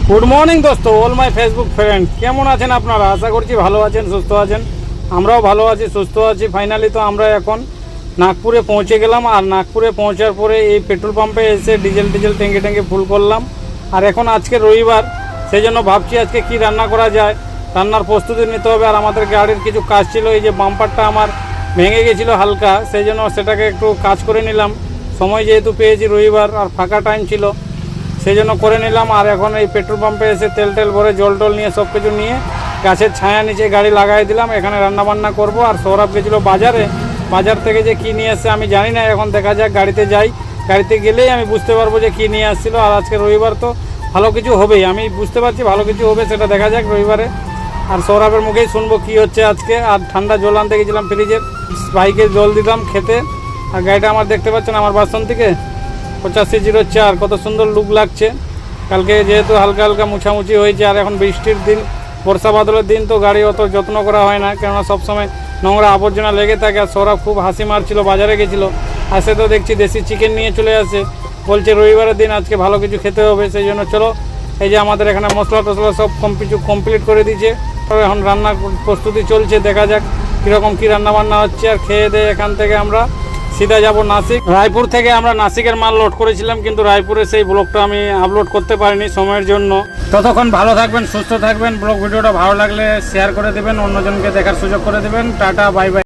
Good morning দোস্ত, all my Facebook friend. কেমন আছেন আপনারা? আশা করছি ভালো আছেন, সুস্থ আছেন। আমরাও ভালো আছি, সুস্থ আছি। ফাইনালি তো আমরা এখন নাগপুরে পৌঁছে গেলাম। আর নাগপুরে পৌঁছার পরে এই পেট্রোল পাম্পে এসে ডিজেল ট্যাঙ্কি ফুল করলাম। আর এখন আজকে রবিবার, সেই জন্য ভাবছি আজকে কি রান্না করা যায়, রান্নার প্রস্তুতি নিতে হবে। আর আমাদের গাড়ির কিছু কাজ ছিল, এই যে বাম্পারটা আমার ভেঙে গেছিলো হালকা, সেই জন্য সেটাকে একটু কাজ করে নিলাম। সময় যেহেতু পেয়েছি রবিবার আর ফাঁকা টাইম ছিল, সেই জন্য করে নিলাম। আর এখন এই পেট্রোল পাম্পে এসে তেল ভরে জল নিয়ে সব কিছু নিয়ে গাছের ছায়া নিচে গাড়ি লাগাই দিলাম। এখানে রান্নাবান্না করব। আর সৌরভ গেছিলো বাজার থেকে যে কী নিয়ে আসছে আমি জানি না, এখন দেখা যাক। গাড়িতে যাই, গাড়িতে গেলেই আমি বুঝতে পারবো যে কী নিয়ে আসছিলো। আর আজকে রবিবার তো ভালো কিছু হবেই, আমি বুঝতে পারছি ভালো কিছু হবে, সেটা দেখা যাক রবিবারে। আর সৌরভের মুখেই শুনবো কী হচ্ছে আজকে। আর ঠান্ডা জল আনতে গেছিলাম ফ্রিজের, বাইকে জল দিলাম খেতে। আর গাড়িটা আমার দেখতে পাচ্ছেন আমার বাসন থেকে 8504, কত সুন্দর লুক লাগছে। কালকে যেহেতু হালকা হালকা মুছামুছি হয়েছে, আর এখন বৃষ্টির দিন, বর্ষা বাদলের দিন, তো গাড়ি অত যত্ন করা হয় না, কেননা সবসময় নোংরা আবর্জনা লেগে থাকে। আর সৌরভ খুব হাসি মারছিল, বাজারে গেছিলো, আসে তো দেখছি দেশি চিকেন নিয়ে চলে আসে, বলছে রবিবারের দিন আজকে ভালো কিছু খেতে হবে। সেই জন্য চলো, এই যে আমাদের এখানে মশলা টশলা সব কিছু কমপ্লিট করে দিয়েছে। তবে এখন রান্নার প্রস্তুতি চলছে, দেখা যাক কীরকম কী রান্নাবান্না হচ্ছে। আর খেয়ে দিয়ে এখান থেকে আমরা সিধা যাব নাসিক। রায়পুর থেকে আমরা নাসিকের মাল লোড করেছিলাম, কিন্তু রায়পুরে সেই ব্লগটা আমি আপলোড করতে পারিনি সময়ের জন্য। ততক্ষণ ভালো থাকবেন, সুস্থ থাকবেন। ব্লগ ভিডিওটা ভালো লাগলে শেয়ার করে দেবেন, অন্যজনকে দেখার সুযোগ করে দেবেন। Tata, bye bye.